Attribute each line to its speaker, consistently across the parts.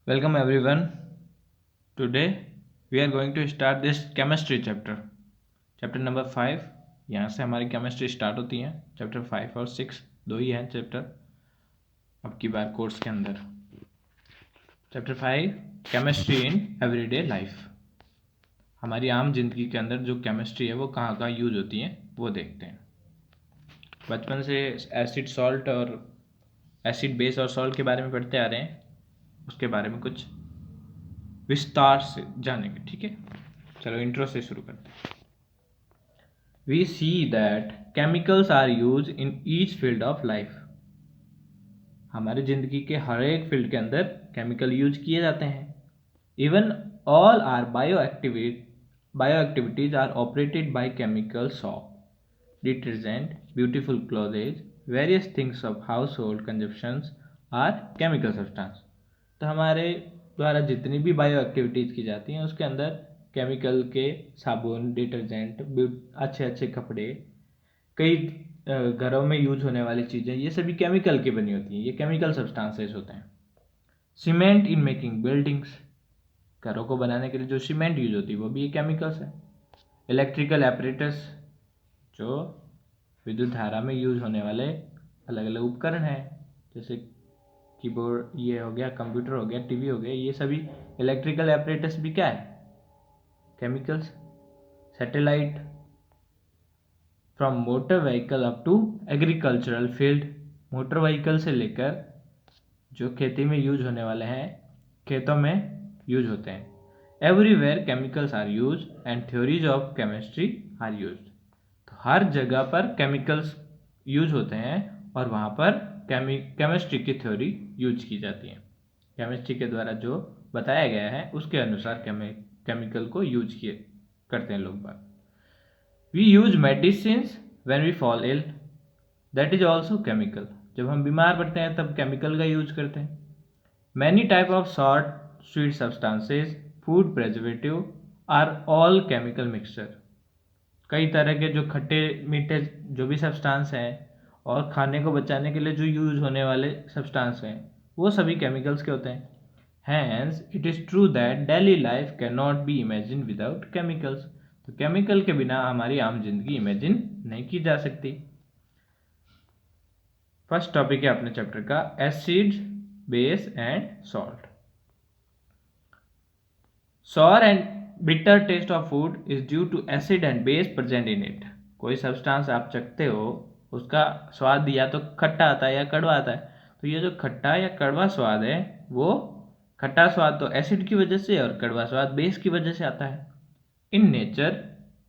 Speaker 1: Welcome everyone. Today we are going to start this chemistry chapter. Chapter number 5. यहाँ से हमारी chemistry start होती है. चैप्टर 5 और 6 दो ही हैं चैप्टर अब की बार कोर्स के अंदर. Chapter 5 chemistry in everyday life. हमारी आम जिंदगी के अंदर जो केमिस्ट्री है वो कहाँ कहाँ यूज होती है वो देखते हैं. बचपन से एसिड सॉल्ट और एसिड बेस और सॉल्ट के बारे में पढ़ते आ रहे हैं. उसके बारे में कुछ विस्तार से जानेंगे. ठीक है, चलो इंट्रो से शुरू करते हैं. We see that chemicals are use in each field of life. हमारी जिंदगी के हर एक फील्ड के अंदर केमिकल यूज किए जाते हैं. Even all are bioactivities are operated by chemical. Soap, detergent, beautiful clothes, various things of household consumptions are chemical substance. तो हमारे द्वारा जितनी भी बायो एक्टिविटीज़ की जाती हैं उसके अंदर केमिकल के साबुन, डिटर्जेंट, अच्छे अच्छे कपड़े, कई घरों में यूज होने वाली चीज़ें, ये सभी केमिकल की बनी होती हैं. ये केमिकल सब्सटेंसेस होते हैं. सीमेंट इन मेकिंग बिल्डिंग्स, घरों को बनाने के लिए जो सीमेंट यूज होती है वो भी ये केमिकल्स है. इलेक्ट्रिकल एपरेटस, जो विद्युत धारा में यूज होने वाले अलग अलग उपकरण हैं, जैसे कीबोर्ड, ये हो गया, कंप्यूटर हो गया, टीवी हो गया, ये सभी इलेक्ट्रिकल एपरेटस भी क्या है, chemicals. Satellite, from motor vehicle up to agricultural field, motor vehicle से लेकर जो खेती में यूज होने वाले हैं, खेतों में यूज होते हैं. Everywhere chemicals are use and theories of chemistry are use. तो हर जगह पर केमिकल्स यूज होते हैं और वहाँ पर केमिस्ट्री की थ्योरी यूज की जाती है. केमिस्ट्री के द्वारा जो बताया गया है उसके अनुसार केमिकल को यूज किए करते हैं लोग बाग. We use medicine when we fall ill, that is also chemical. जब हम बीमार पड़ते हैं तब केमिकल का यूज करते हैं. Many type of salt, sweet substances, food preservative are all chemical mixture. कई तरह के जो खट्टे मीठे जो भी सब्सटेंस हैं और खाने को बचाने के लिए जो यूज होने वाले सब्सटेंस हैं वो सभी केमिकल्स के होते हैं. Hence it is true that daily life can not be imagine without chemicals. तो केमिकल के बिना हमारी आम जिंदगी इमेजिन नहीं की जा सकती. फर्स्ट टॉपिक है अपने चैप्टर का acid, base and salt. Sour and bitter taste of food is due to acid and base present in it. कोई सब्सटेंस आप चखते हो, उसका स्वाद या तो खट्टा आता है या कड़वा आता है. तो ये जो खट्टा या कड़वा स्वाद है, वो खट्टा स्वाद तो एसिड की वजह से और कड़वा स्वाद बेस की वजह से आता है. In nature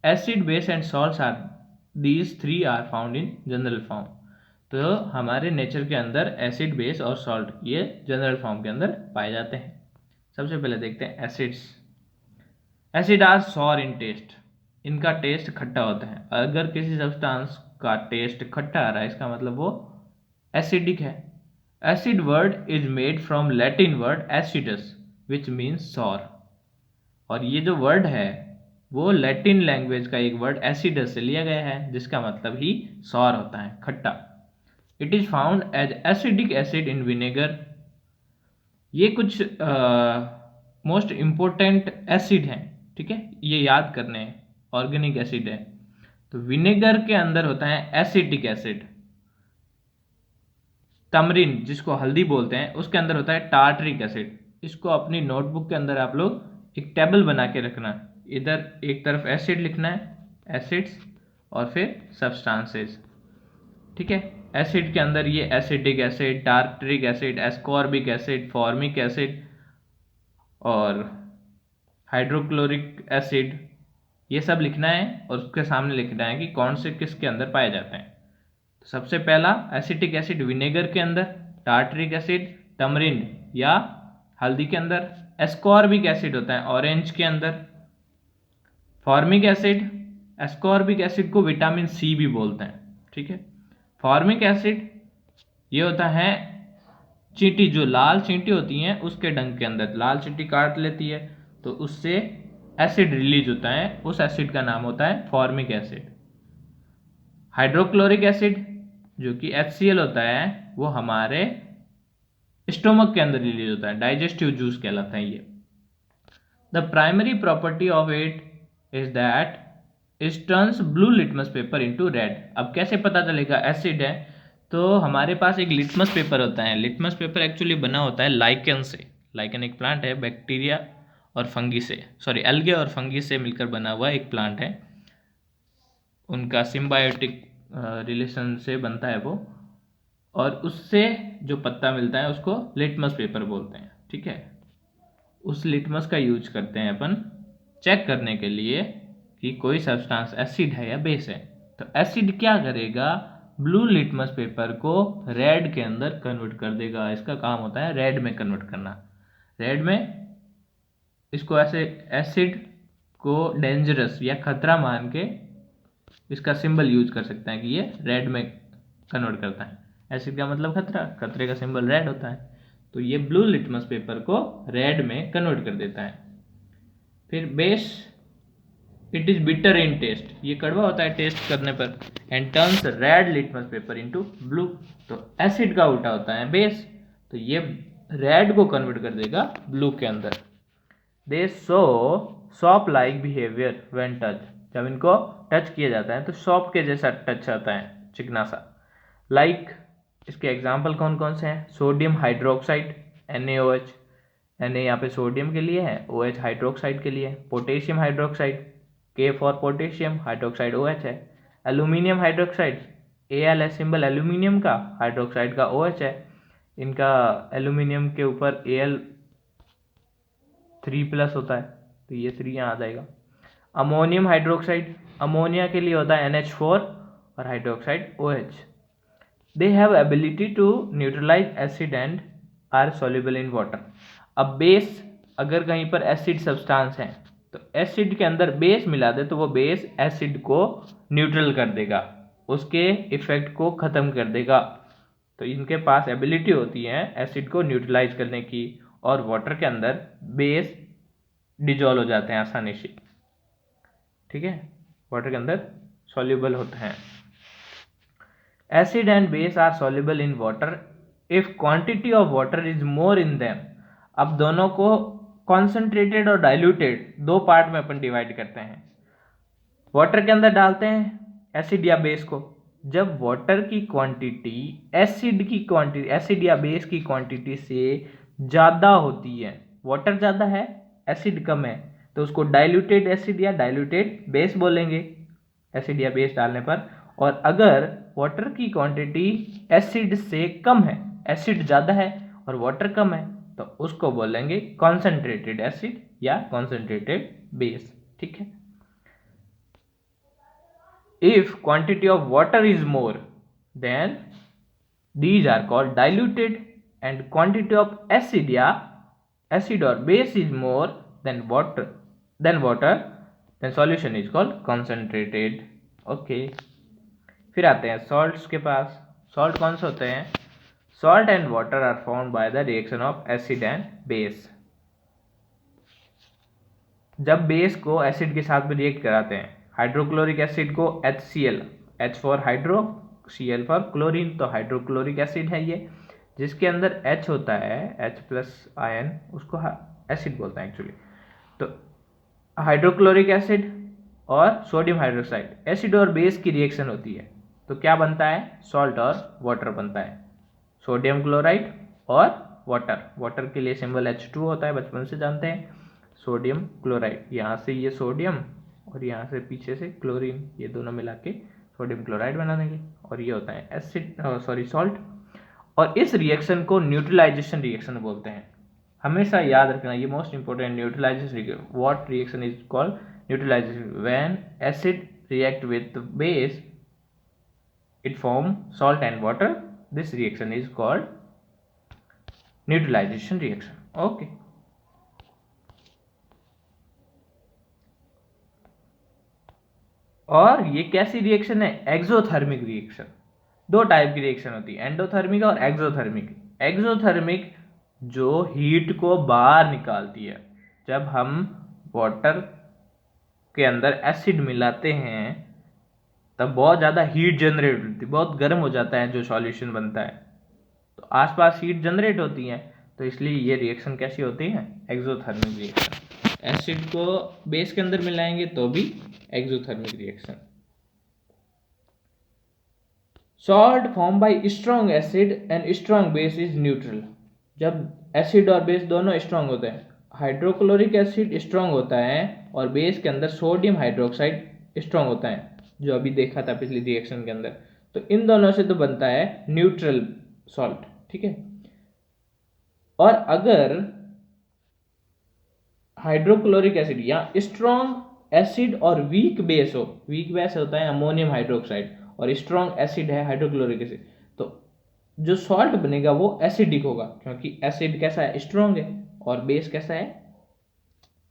Speaker 1: acid, base and salts are these three are found in general form. तो हमारे नेचर के अंदर एसिड, बेस और सॉल्ट ये जनरल फॉर्म के अंदर पाए जाते हैं. सबसे पहले देखते हैं acids. Acid are sour in taste. इनका टेस्ट खट्टा होता है. अगर किसी सब्सटेंस का टेस्ट खट्टा आ रहा है इसका मतलब वो एसिडिक है. Acid word is made from Latin word acidus which means sour. और ये जो वर्ड है वो लैटिन लैंग्वेज का एक वर्ड एसिडस से लिया गया है जिसका मतलब ही सॉर होता है, खट्टा. It is found as acidic acid in vinegar. ये कुछ मोस्ट इम्पोर्टेंट एसिड हैं, ठीक है, ये याद करने हैं. ऑर्गेनिक एसिड है. तो विनेगर के अंदर होता है एसिटिक एसिड. तमरीन, जिसको हल्दी बोलते हैं, उसके अंदर होता है टार्टरिक एसिड. इसको अपनी नोटबुक के अंदर आप लोग एक टेबल बना के रखना. इधर एक तरफ एसिड लिखना है, एसिड्स, और फिर सब्सटेंसेस. ठीक है, एसिड के अंदर ये acetic acid, tartaric acid, ascorbic acid, formic acid और हाइड्रोक्लोरिक एसिड, ये सब लिखना है और उसके सामने लिखना है कि कौन से किसके अंदर पाए जाते हैं. तो सबसे पहला एसिटिक एसिड विनेगर के अंदर, टार्टरिक एसिड टमरिंड या हल्दी के अंदर, एस्कॉर्बिक एसिड होता है ऑरेंज के अंदर, फॉर्मिक एसिड, एस्कॉर्बिक एसिड को विटामिन सी भी बोलते हैं. ठीक है, फॉर्मिक एसिड ये होता है चींटी, जो लाल चींटी होती हैं उसके डंक के अंदर लाल चींटी काट लेती है तो उससे एसिड रिलीज होता है, उस एसिड का नाम होता है फॉर्मिक एसिड. हाइड्रोक्लोरिक एसिड जो कि HCl होता है वो हमारे स्टोमक के अंदर रिलीज होता है, डाइजेस्टिव जूस कहलाता है ये। The primary property of it is that it turns blue litmus paper into red. अब कैसे पता चलेगा एसिड है? तो हमारे पास एक लिटमस पेपर होता है। लिटमस पेपर एक्चुअली बना होता है लाइकेन से। लाइकेन एक प्लांट है, बैक्टीरिया और फंगी से, सॉरी एल्गे और फंगी से मिलकर बना हुआ एक प्लांट है। उनका सिम्बायोटिक रिलेशन से बनता है वो, और उससे जो पत्ता मिलता है उसको लिटमस पेपर बोलते हैं। ठीक है, उस लिटमस का यूज करते हैं अपन चेक करने के लिए कि कोई सब्सटेंस एसिड है या बेस है। तो एसिड क्या करेगा? ब्लू लिटमस पेपर को रेड के अंदर कन्वर्ट कर देगा। इसका काम होता है रेड में कन्वर्ट करना। रेड में इसको ऐसे एसिड को डेंजरस या खतरा मान के इसका सिंबल यूज कर सकते हैं कि ये रेड में कन्वर्ट करता है। एसिड का मतलब खतरा, खतरे का सिंबल रेड होता है, तो ये ब्लू लिटमस पेपर को रेड में कन्वर्ट कर देता है। फिर base, it is bitter in taste, ये कड़वा होता है टेस्ट करने पर। And turns red litmus paper into blue, तो एसिड का उल्टा होता है बेस, तो ये रेड को कन्वर्ट कर देगा ब्लू के अंदर। दे show shop like behaviour when touch, जब इनको टच किया जाता है तो सॉप के जैसा टच आता है, चिकना सा। लाइक इसके एग्जाम्पल कौन कौन से हैं? सोडियम हाइड्रोक्साइड NaOH, Na यहाँ पे सोडियम के लिए है, OH हाइड्रोक्साइड के लिए है। Potassium hydroxide, K for potassium, hydroxide OH है। एल्यूमिनियम हाइड्रोक्साइड, Al है सिंबल एल्यूमिनियम का, हाइड्रोक्साइड का OH है। इनका एल्यूमिनियम के ऊपर Al3+ होता है, तो ये 3 यहाँ आ जाएगा। अमोनियम हाइड्रोक्साइड, अमोनिया के लिए होता है NH4 और hydroxide OH। They have ability to neutralise acid and are soluble in water. अब बेस, अगर कहीं पर एसिड सब्सटेंस है तो एसिड के अंदर बेस मिला दे तो वो बेस एसिड को न्यूट्रल कर देगा, उसके इफेक्ट को ख़त्म कर देगा। तो इनके पास एबिलिटी होती है एसिड को न्यूट्रलाइज करने की, और वाटर के अंदर बेस डिजॉल्व हो जाते हैं आसानी से। ठीक है, वाटर के अंदर सॉल्युबल होते हैं। Acid and base are soluble in water if quantity of water is more in them। अब दोनों को कॉन्सेंट्रेटेड और डाइल्यूटेड दो पार्ट में अपन डिवाइड करते हैं। वाटर के अंदर डालते हैं एसिड या बेस को, जब वाटर की क्वांटिटी एसिड या बेस की क्वांटिटी से ज़्यादा होती है, वाटर ज़्यादा है एसिड कम है, तो उसको डाइल्यूटेड एसिड या डाइल्यूटेड बेस बोलेंगे एसिड या बेस डालने पर। और अगर वाटर की क्वांटिटी एसिड से कम है, एसिड ज़्यादा है और वाटर कम है, तो उसको बोलेंगे कॉन्सेंट्रेटेड एसिड या कॉन्सेंट्रेटेड बेस। ठीक है, if quantity of water is more than these are called diluted, and quantity of acid और base is more than water then solution is called concentrated. Okay, फिर आते हैं सॉल्ट्स के पास। Salt कौन से होते हैं? Salt and water are formed by the reaction of acid and base. जब बेस को एसिड के साथ में रिएक्ट कराते हैं, हाइड्रोक्लोरिक एसिड को HCl, H for hydro, Cl for chlorine, तो हाइड्रोक्लोरिक एसिड है ये, जिसके अंदर H होता है, H+ आयन, उसको एसिड बोलते हैं एक्चुअली। तो हाइड्रोक्लोरिक एसिड और सोडियम हाइड्रोक्साइड, एसिड और बेस की रिएक्शन होती है, तो क्या बनता है? सॉल्ट और वाटर बनता है, सोडियम क्लोराइड और वाटर के लिए सिंबल H2 होता है, बचपन से जानते हैं। सोडियम क्लोराइड, यहाँ से ये सोडियम और यहाँ से पीछे से क्लोरीन, ये दोनों मिला के सोडियम क्लोराइड बना देंगे, और ये होता है सॉल्ट। और इस रिएक्शन को न्यूट्रलाइजेशन रिएक्शन बोलते हैं। हमेशा याद रखना, ये most important, neutralisation. What reaction is called neutralisation? When acid react with base it form salt and water, this reaction is called neutralization reaction. Okay, और ये कैसी रिएक्शन है? Exothermic reaction. दो टाइप की रिएक्शन होती है, एंडोथर्मिक और exothermic. Exothermic जो हीट को बाहर निकालती है, जब हम वाटर के अंदर एसिड मिलाते हैं तब बहुत ज़्यादा हीट जनरेट होती है, बहुत गर्म हो जाता है जो सॉल्यूशन बनता है, तो आसपास हीट जनरेट होती है, तो इसलिए ये रिएक्शन कैसी होती है, एक्सोथर्मिक रिएक्शन। एसिड को बेस के अंदर मिलाएंगे तो भी exothermic reaction. Salt form by strong acid and strong base is neutral. जब एसिड और बेस दोनों स्ट्रॉन्ग होते हैं, हाइड्रोक्लोरिक एसिड स्ट्रॉन्ग होता है और बेस के अंदर सोडियम हाइड्रोक्साइड स्ट्रॉन्ग होता है, जो अभी देखा था पिछली रिएक्शन के अंदर। तो इन दोनों से तो बनता है न्यूट्रल सॉल्ट, ठीक है। और अगर हाइड्रोक्लोरिक एसिड या स्ट्रॉन्ग एसिड और वीक बेस हो, वीक बेस होता है अमोनियम हाइड्रोक्साइड और स्ट्रॉन्ग एसिड है हाइड्रोक्लोरिक एसिड, तो जो सॉल्ट बनेगा वो एसिडिक होगा, क्योंकि एसिड कैसा है, स्ट्रॉन्ग है, और बेस कैसा है,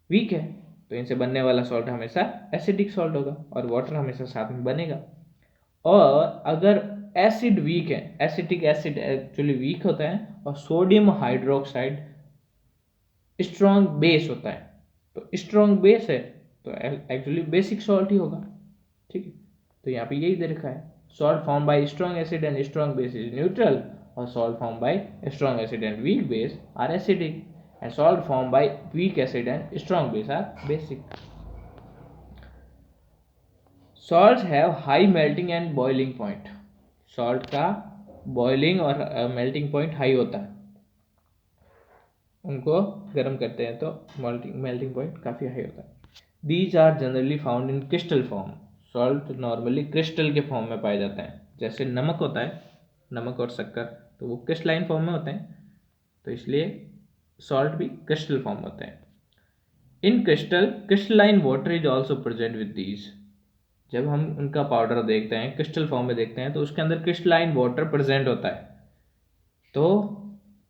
Speaker 1: वीक है। तो इनसे बनने वाला सॉल्ट हमेशा एसिडिक सॉल्ट होगा और वाटर हमेशा साथ में बनेगा। और अगर एसिड वीक है, एसिटिक एसिड एक्चुअली वीक होता है और सोडियम हाइड्रोक्साइड स्ट्रॉन्ग बेस होता है, तो स्ट्रॉन्ग बेस है तो एक्चुअली बेसिक सॉल्ट ही होगा, ठीक है। तो यहाँ पे यही दे रखा है, salt form by strong acid and strong base is neutral, और salt form by strong acid and weak base are acidic, and salt formed by weak acid and strong base are basic. Salts have high melting and boiling point. Salt का boiling और melting point high होता है, उनको गर्म करते हैं तो melting point काफ़ी high होता है। These are generally found in crystal form. Salt normally crystal के फॉर्म में पाए जाते हैं, जैसे नमक होता है, नमक और शक्कर, तो वो क्रिस्टलाइन फॉर्म में होते हैं, तो इसलिए सॉल्ट भी क्रिस्टल फॉर्म होते हैं। In crystalline water is also present with these. जब हम उनका पाउडर देखते हैं, क्रिस्टल फॉर्म में देखते हैं, तो उसके अंदर क्रिस्टलाइन वाटर प्रेजेंट होता है। तो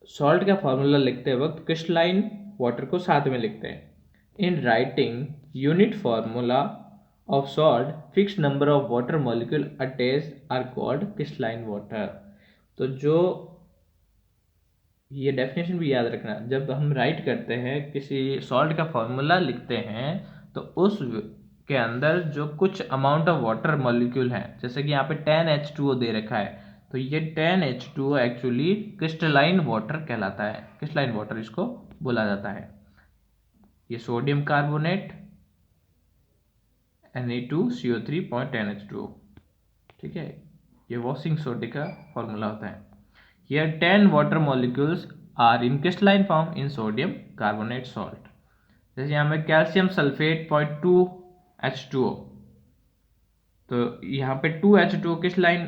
Speaker 1: सॉल्ट का फॉर्मूला लिखते वक्त क्रिस्टलाइन वाटर को साथ में लिखते हैं। In writing unit formula of salt, fixed number of water molecule attached are called crystalline water. तो जो ये डेफिनेशन भी याद रखना, जब हम राइट करते हैं किसी सॉल्ट का फॉर्मूला लिखते हैं, तो उस के अंदर जो कुछ अमाउंट ऑफ वाटर मॉलिक्यूल है, जैसे कि यहाँ पे 10H2O दे रखा है, तो ये 10H2O एक्चुअली क्रिस्टलाइन वाटर कहलाता है, क्रिस्टलाइन वाटर इसको बोला जाता है। ये सोडियम कार्बोनेट Na2CO3.10H2O, ठीक है, ये वॉशिंग सोडा का फॉर्मूला होता है। Here 10 water molecules are in crystalline form in sodium carbonate salt. जैसे यहाँ में कैल्शियम सल्फेट 0.2H2O, तो यहाँ पे 2H2O क्रिस्टलाइन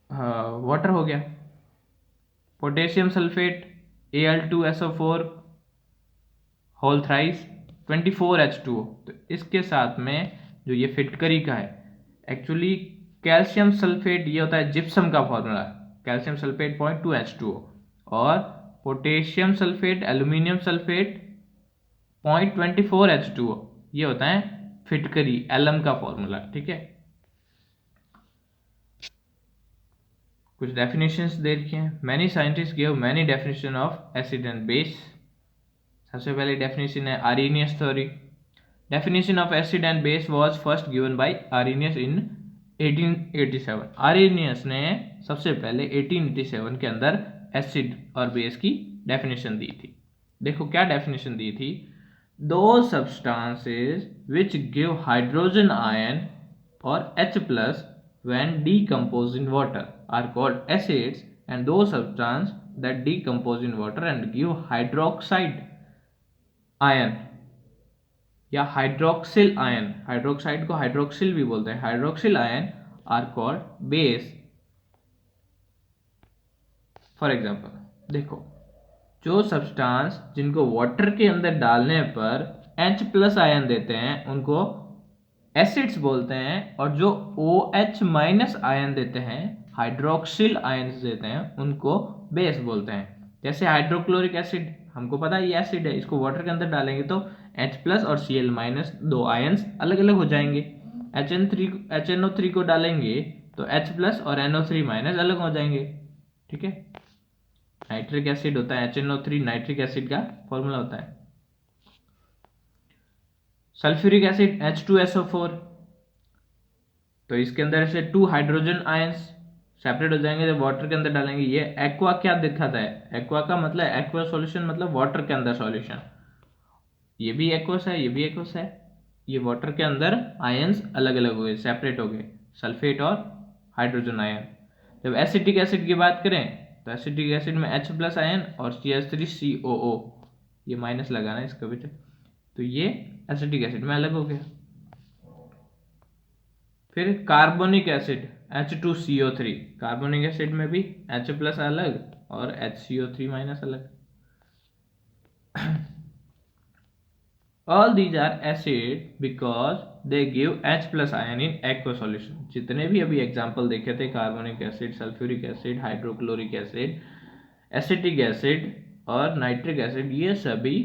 Speaker 1: वाटर हो गया। Potassium sulphate Al2SO4 whole thrice 24H2O, तो इसके साथ में जो ये फिटकरी का है, एक्चुअली कैल्शियम सल्फेट ये होता है जिप्सम का फॉर्मूला, कैल्शियम सल्फेट 0.2H2O, और potassium sulphate aluminium sulphate 0.24H2O, ये होता है फिटकरी एलम का फॉर्मूला, ठीक है। कुछ डेफिनेशंस दे रखी हैं। Many scientist give many definition of acid and base. सबसे पहले डेफिनेशन है Arrhenius theory. Definition of acid and base was first given by Arrhenius in 1887। Arrhenius ने सबसे पहले 1887 के अंदर एसिड और बेस की डेफिनेशन दी थी। देखो क्या डेफिनेशन दी थी, दो substances which give hydrogen ion और H+ when decomposed in water are called acids, and those substances that decompose in water and give hydroxide ion या हाइड्रोक्सिल आयन, हाइड्रोक्साइड को हाइड्रोक्सिल भी बोलते हैं, hydroxyl ion are called base. For example देखो, जो substance जिनको water के अंदर डालने पर H+ आयन देते हैं उनको एसिड्स बोलते हैं, और जो OH- आयन देते हैं, हाइड्रोक्सिल आयन देते हैं, उनको बेस बोलते हैं। जैसे हाइड्रोक्लोरिक एसिड, हमको पता है ये एसिड है, इसको वाटर के अंदर डालेंगे तो H+ और Cl- दो आयन्स अलग अलग हो जाएंगे। HNO3 को डालेंगे तो H+ और NO3- अलग हो जाएंगे, ठीक है। नाइट्रिक एसिड होता है HNO3, नाइट्रिक एसिड का फॉर्मूला होता है। सल्फ्यूरिक एसिड H2SO4, तो इसके अंदर से 2 हाइड्रोजन आयंस सेपरेट हो जाएंगे जब वाटर के अंदर डालेंगे। ये एक्वा क्या दिखाता है, एक्वा का मतलब एक्वा सॉल्यूशन मतलब वाटर के अंदर सॉल्यूशन। ये भी एक्वस है, ये भी एक्वस है। ये वाटर के अंदर आयंस अलग अलग हो गए, सेपरेट हो गए, सल्फेट और हाइड्रोजन आयन। जब एसिटिक एसिड की बात करें तो एसिटिक एसिड में H प्लस आयन और CH3COO, ये माइनस लगाना इसका बेटा, तो ये एसिटिक एसिड में अलग हो गया। फिर carbonic acid H2CO3, carbonic acid में भी H प्लस अलग और HCO3 माइनस अलग। All these are acid because they give H plus ion in aqueous solution। जितने भी अभी एग्जाम्पल देखे थे, carbonic acid, sulphuric acid, hydrochloric acid, acetic acid और नाइट्रिक एसिड, ये सभी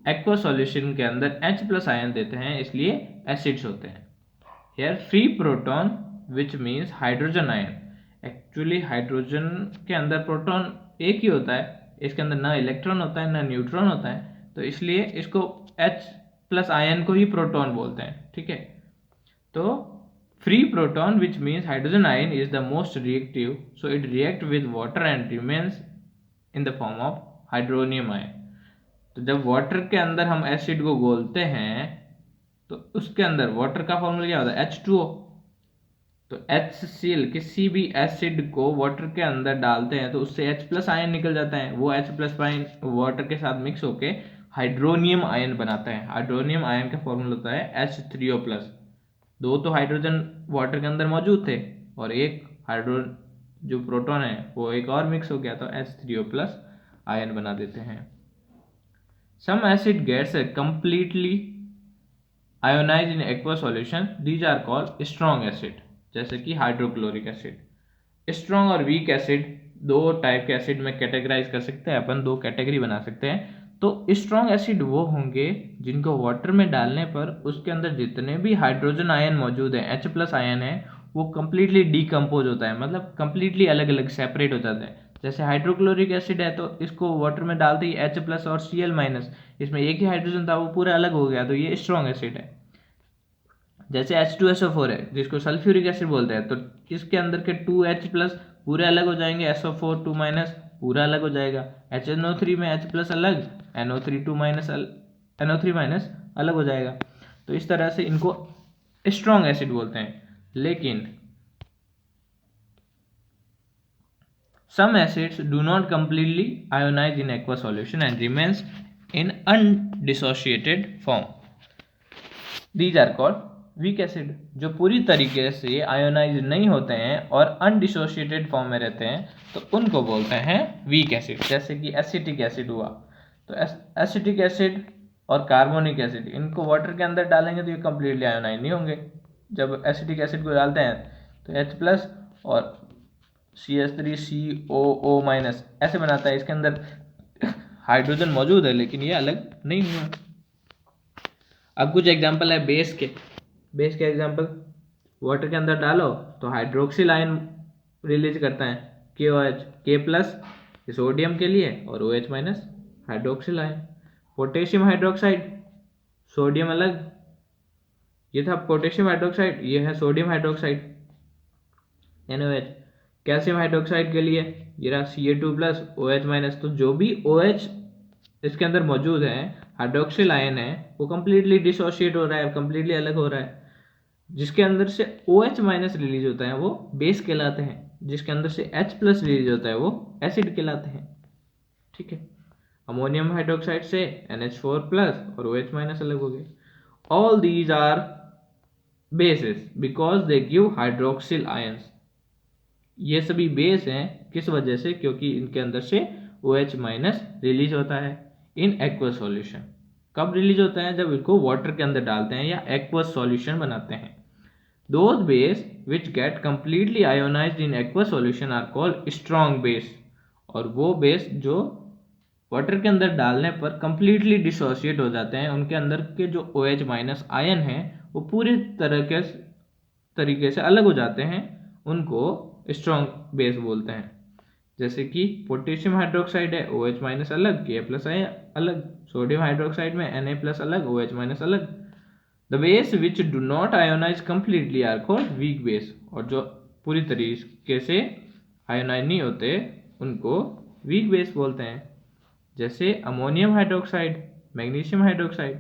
Speaker 1: एक्वस सॉल्यूशन के अंदर H प्लस आयन देते हैं, इसलिए एसिड्स होते हैं। Here free proton which means hydrogen ion, actually hydrogen के अंदर प्रोटॉन एक ही होता है, इसके अंदर ना इलेक्ट्रॉन होता है ना न्यूट्रॉन होता है, तो इसलिए इसको H प्लस आयन को ही प्रोटॉन बोलते हैं। ठीक है, तो free proton which means hydrogen ion is the most reactive, so it react with water and remains in the form of hydronium ion. तो जब वाटर के अंदर हम एसिड को घोलते हैं तो उसके अंदर वाटर का फॉर्मूला क्या होता है, H2O। तो HCl किसी भी एसिड को वाटर के अंदर डालते हैं तो उससे H प्लस आयन निकल जाता है, वो H प्लस आयन वाटर के साथ मिक्स होके हाइड्रोनियम आयन बनाता है। हाइड्रोनियम आयन का फॉर्मूला होता है H3O प्लस। दो तो हाइड्रोजन वाटर के अंदर मौजूद थे और एक हाइड्रो जो प्रोटॉन है वो एक और मिक्स हो गया तो H3O प्लस आयन बना देते हैं। Some acid gets completely ionize in aqueous solution, these are called strong acid, जैसे कि हाइड्रोक्लोरिक एसिड। स्ट्रॉन्ग और वीक एसिड दो टाइप के एसिड में कैटेगराइज कर सकते हैं अपन, दो कैटेगरी बना सकते हैं। तो स्ट्रॉन्ग एसिड वो होंगे जिनको वाटर में डालने पर उसके अंदर जितने भी हाइड्रोजन आयन मौजूद है, H प्लस आयन है, वो कंप्लीटली डीकम्पोज होता है, मतलब कंप्लीटली अलग अलग सेपरेट हो जाता है। जैसे हाइड्रोक्लोरिक एसिड है तो इसको वाटर में डालते ही H प्लस और Cl माइनस, इसमें एक ही हाइड्रोजन था वो पूरा अलग हो गया, तो ये स्ट्रॉन्ग एसिड है। जैसे H2SO4 है जिसको सल्फ्यूरिक एसिड बोलते हैं, तो इसके अंदर के 2H प्लस पूरे अलग हो जाएंगे, SO4 2 माइनस पूरा अलग हो जाएगा। HNO3 में H प्लस अलग, NO3 2 माइनस NO3 माइनस अलग हो जाएगा। तो इस तरह से इनको स्ट्रॉन्ग एसिड बोलते हैं। लेकिन some acids do not completely ionize in aqueous solution and remains in undissociated form, these are called weak acid. जो पूरी तरीके से आयोनाइज नहीं होते हैं और अनडिसोशिएटेड फॉर्म में रहते हैं तो उनको बोलते हैं वीक एसिड। जैसे कि एसिटिक एसिड हुआ, तो एसिटिक एसिड और कार्बोनिक एसिड इनको वाटर के अंदर डालेंगे तो ये कंप्लीटली आयोनाइज नहीं होंगे। जब एसिटिक एसिड को डालते हैं तो H प्लस और CH3COO माइनस ऐसे बनाता है, इसके अंदर हाइड्रोजन मौजूद है लेकिन ये अलग नहीं हुआ। अब कुछ एग्जांपल है बेस के। बेस के एग्जांपल, वाटर के अंदर डालो तो हाइड्रोक्सिल आयन रिलीज करता है KOH, K प्लस सोडियम के लिए और OH minus hydroxyl ion. Potassium hydroxide, sodium अलग, ये था पोटेशियम हाइड्रोक्साइड, ये है sodium hydroxide NOH। Calcium hydroxide के लिए ये रहा Ca2 प्लस OH माइनस। तो जो भी OH इसके अंदर मौजूद है, हाइड्रोक्सिल आयन है, वो कंप्लीटली डिसोशिएट हो रहा है, कंप्लीटली अलग हो रहा है। जिसके अंदर से OH माइनस रिलीज होता है वो बेस कहलाते हैं, जिसके अंदर से H प्लस रिलीज होता है वो एसिड कहलाते हैं। ठीक है, अमोनियम हाइड्रोक्साइड से NH4 प्लस और OH माइनस अलग हो गए। All these are bases because they give hydroxyl ions. ये सभी बेस हैं किस वजह से, क्योंकि इनके अंदर से OH माइनस रिलीज होता है इन एक्वस सॉल्यूशन। कब रिलीज होता है, जब इसको वाटर के अंदर डालते हैं या एक्वस सॉल्यूशन बनाते हैं। Those base which get completely ionised in aqueous solution are called strong base. और वो बेस जो वाटर के अंदर डालने पर कंप्लीटली डिसोशिएट हो जाते हैं, उनके अंदर के जो OH माइनस आयन है वो पूरी तरीके से अलग हो जाते हैं, उनको स्ट्रॉन्ग बेस बोलते हैं। जैसे कि पोटेशियम हाइड्रोक्साइड है, OH माइनस अलग, K प्लस अलग। सोडियम हाइड्रोक्साइड में Na प्लस अलग, OH माइनस अलग। The base which do not ionise completely are called weak base. और जो पूरी तरीके से आयोनाइज नहीं होते उनको वीक बेस बोलते हैं, जैसे ammonium hydroxide, magnesium hydroxide.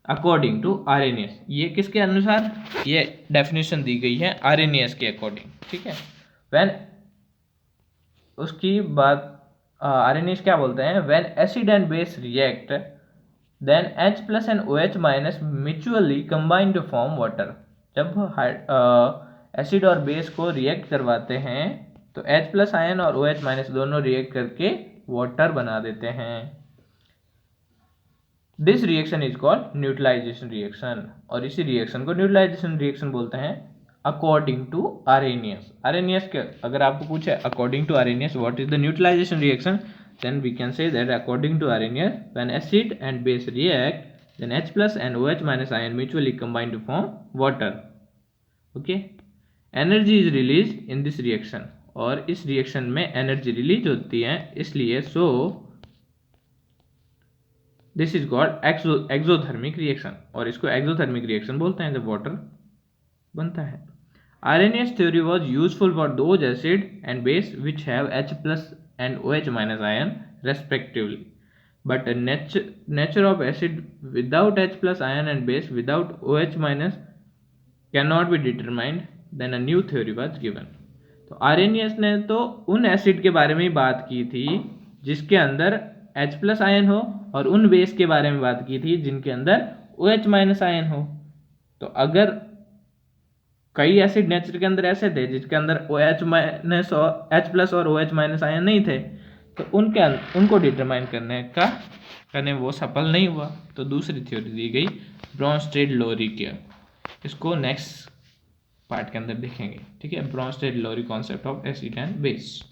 Speaker 1: According to Arrhenius, ये किसके अनुसार, ये डेफिनेशन दी गई है आरएनएस के अकॉर्डिंग, ठीक है। व्हेन उसकी बात आरएनएस क्या बोलते हैं, when acid and base react then H plus and OH minus mutually combine to form water. जब एसिड और बेस को रिएक्ट करवाते हैं तो H प्लस आयन और OH माइनस दोनों रिएक्ट करके वाटर बना देते हैं। This reaction is called neutralisation reaction, और इसी रिएक्शन को न्यूट्रलाइजेशन रिएक्शन बोलते हैं अकॉर्डिंग टू आरएनएस। आरएनएस के अगर आपको पूछे according to Arrhenius what is the neutralisation reaction, then we can say that according to Arrhenius, when acid and base react, then H plus and OH minus ion mutually combine to form water. Okay, energy is released in this reaction, और इस reaction में energy release होती है, इसलिए so this is called exothermic reaction, और इसको exothermic reaction बोलते हैं जब वाटर बनता है। Arrhenius theory was useful for those acid and base which have H plus and OH minus ion respectively, but the nature of acid without H plus ion and base without OH minus cannot be determined, then a new theory was given। तो आर्रेनियस ने तो उन acid के बारे में ही बात की थी जिसके अंदर H प्लस आयन हो, और उन बेस के बारे में बात की थी जिनके अंदर OH माइनस आयन हो। तो अगर कई एसिड नेचर के अंदर ऐसे थे जिसके अंदर OH माइनस और H प्लस और OH माइनस आयन नहीं थे, तो उनको डिटरमाइन करने वो सफल नहीं हुआ, तो दूसरी थ्योरी दी गई ब्रोंस्टेड-लोरी। इसको नेक्स्ट पार्ट के अंदर देखेंगे, ठीक है। Bronsted Lowry concept of acid and base.